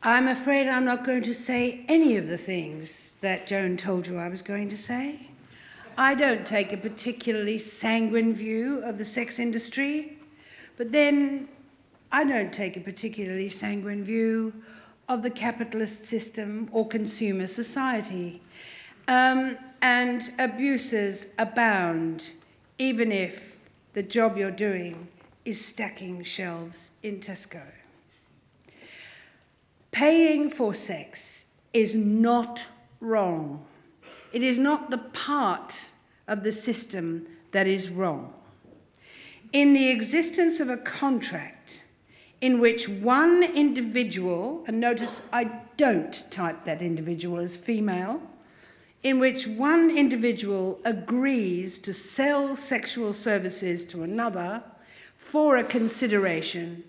I'm afraid I'm not going to say any of the things that Joan told you I was going to say. I don't take a particularly sanguine view of the sex industry, but then I don't take a particularly sanguine view of the capitalist system or consumer society. And abuses abound, even if the job you're doing is stacking shelves in Tesco. Paying for sex is not wrong. It is not the part of the system that is wrong. In the existence of a contract in which one individual, and notice I don't type that individual as female, in which one individual agrees to sell sexual services to another for a consideration,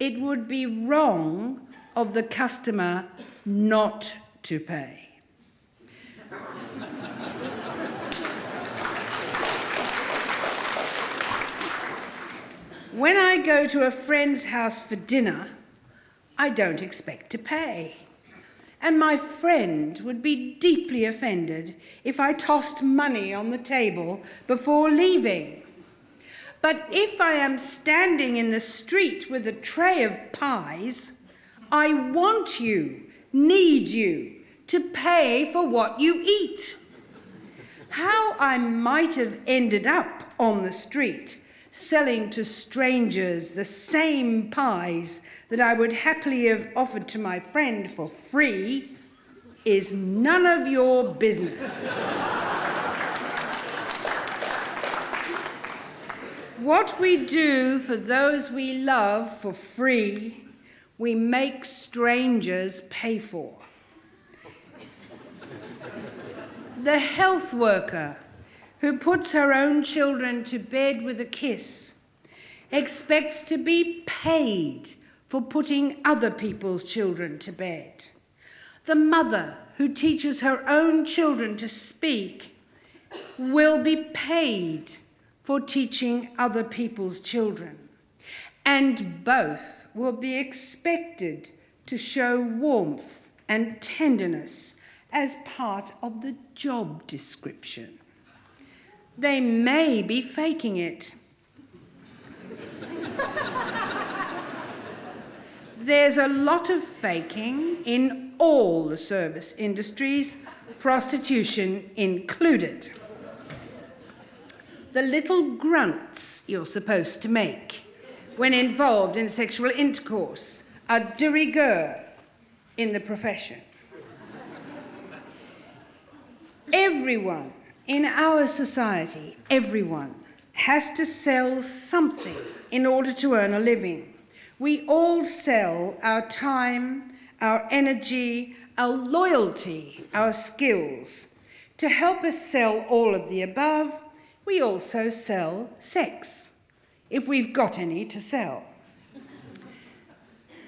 it would be wrong of the customer not to pay. When I go to a friend's house for dinner, I don't expect to pay. And my friend would be deeply offended if I tossed money on the table before leaving. But if I am standing in the street with a tray of pies, I want you, need you, to pay for what you eat. How I might have ended up on the street selling to strangers the same pies that I would happily have offered to my friend for free is none of your business. What we do for those we love for free, we make strangers pay for. The health worker who puts her own children to bed with a kiss expects to be paid for putting other people's children to bed. The mother who teaches her own children to speak will be paid for teaching other people's children, and both will be expected to show warmth and tenderness as part of the job description. They may be faking it. There's a lot of faking in all the service industries, prostitution included. The little grunts you're supposed to make when involved in sexual intercourse are de rigueur in the profession. Everyone in our society, everyone, has to sell something in order to earn a living. We all sell our time, our energy, our loyalty, our skills. To help us sell all of the above, we also sell sex, if we've got any to sell.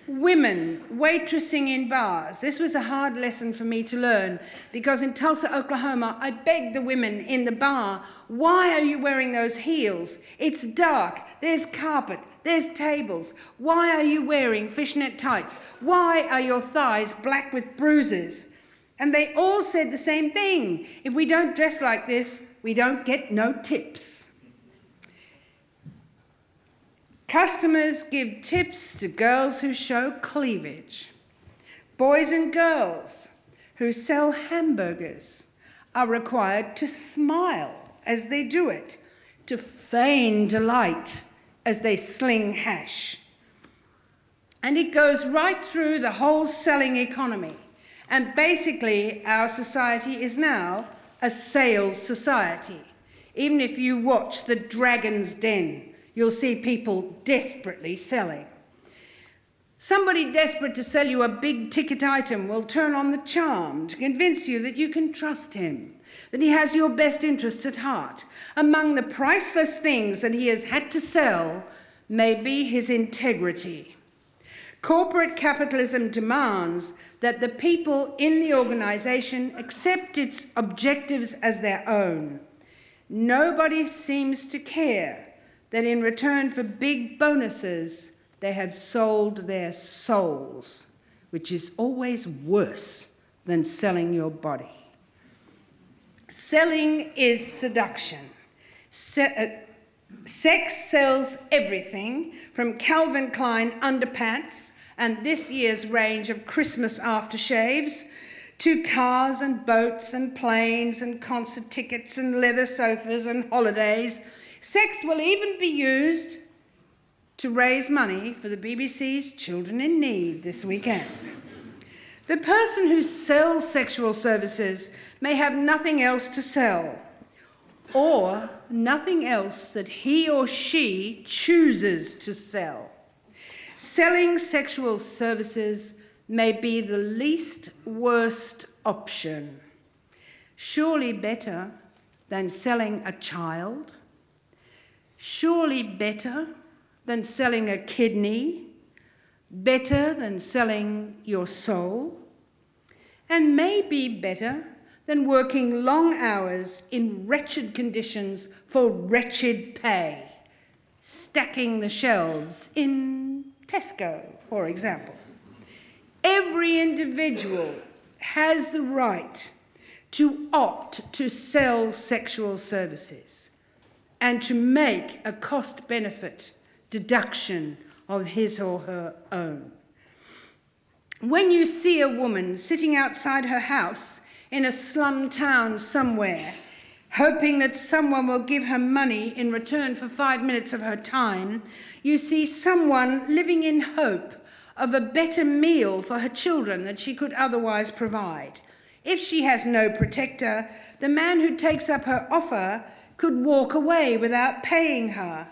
Women waitressing in bars. This was a hard lesson for me to learn because in Tulsa, Oklahoma, I begged the women in the bar, why are you wearing those heels? It's dark, there's carpet, there's tables. Why are you wearing fishnet tights? Why are your thighs black with bruises? And they all said the same thing. If we don't dress like this, we don't get no tips. Customers give tips to girls who show cleavage. Boys and girls who sell hamburgers are required to smile as they do it, to feign delight as they sling hash. And it goes right through the whole selling economy. And basically, our society is now a sales society. Even if you watch The Dragon's Den, you'll see people desperately selling. Somebody desperate to sell you a big-ticket item will turn on the charm to convince you that you can trust him, that he has your best interests at heart. Among the priceless things that he has had to sell may be his integrity. Corporate capitalism demands that the people in the organization accept its objectives as their own. Nobody seems to care that in return for big bonuses, they have sold their souls, which is always worse than selling your body. Selling is seduction. Sex sells everything from Calvin Klein underpants and this year's range of Christmas aftershaves to cars and boats and planes and concert tickets and leather sofas and holidays. Sex will even be used to raise money for the BBC's Children in Need this weekend. The person who sells sexual services may have nothing else to sell, or nothing else that he or she chooses to sell. Selling sexual services may be the least worst option. Surely better than selling a child. Surely better than selling a kidney. Better than selling your soul. And maybe better than working long hours in wretched conditions for wretched pay, stacking the shelves in Tesco, for example. Every individual has the right to opt to sell sexual services and to make a cost-benefit deduction of his or her own. When you see a woman sitting outside her house in a slum town somewhere, hoping that someone will give her money in return for 5 minutes of her time, you see someone living in hope of a better meal for her children than she could otherwise provide. If she has no protector, the man who takes up her offer could walk away without paying her.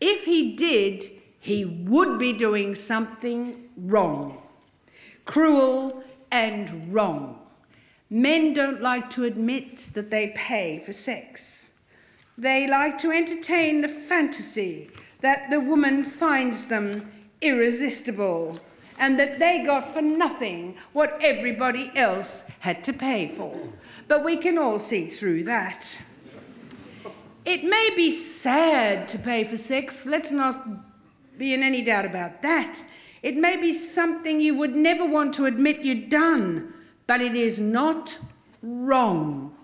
If he did, he would be doing something wrong, cruel and wrong. Men don't like to admit that they pay for sex. They like to entertain the fantasy that the woman finds them irresistible and that they got for nothing what everybody else had to pay for. But we can all see through that. It may be sad to pay for sex, let's not be in any doubt about that. It may be something you would never want to admit you'd done, but it is not wrong.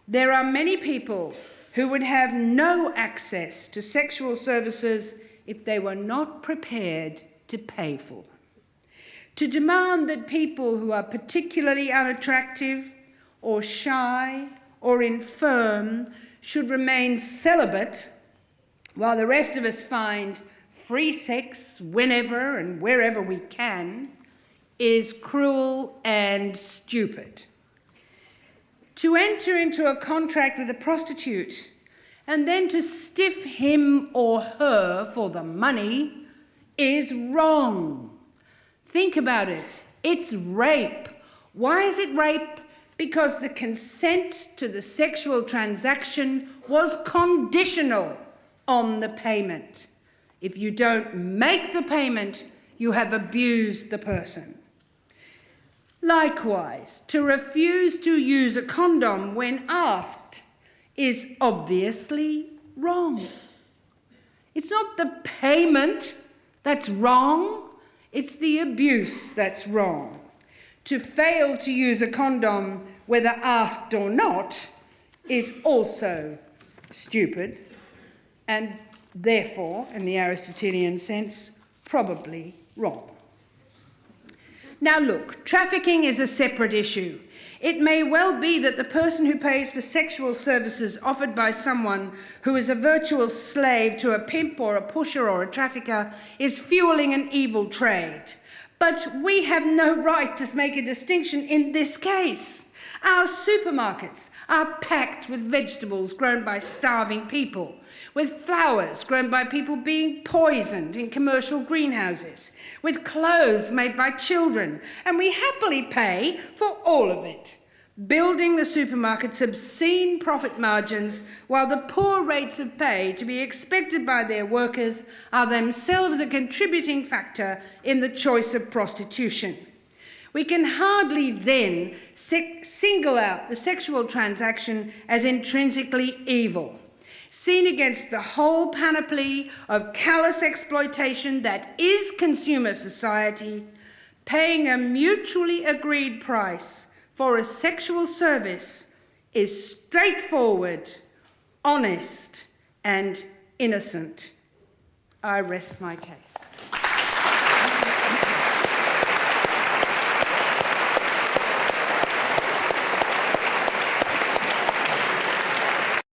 There are many people who would have no access to sexual services if they were not prepared to pay for them. To demand that people who are particularly unattractive or shy or infirm should remain celibate while the rest of us find free sex whenever and wherever we can is cruel and stupid. To enter into a contract with a prostitute and then to stiff him or her for the money is wrong. Think about it. It's rape. Why is it rape? Because the consent to the sexual transaction was conditional on the payment. If you don't make the payment, you have abused the person. Likewise, to refuse to use a condom when asked is obviously wrong. It's not the payment that's wrong, it's the abuse that's wrong. To fail to use a condom, whether asked or not, is also stupid and therefore, in the Aristotelian sense, probably wrong. Now look, trafficking is a separate issue. It may well be that the person who pays for sexual services offered by someone who is a virtual slave to a pimp or a pusher or a trafficker is fueling an evil trade. But we have no right to make a distinction in this case. Our supermarkets are packed with vegetables grown by starving people, with flowers grown by people being poisoned in commercial greenhouses, with clothes made by children, and we happily pay for all of it, building the supermarket's obscene profit margins while the poor rates of pay to be expected by their workers are themselves a contributing factor in the choice of prostitution. We can hardly then single out the sexual transaction as intrinsically evil, seen against the whole panoply of callous exploitation that is consumer society, paying a mutually agreed price for a sexual service is straightforward, honest, and innocent. I rest my case.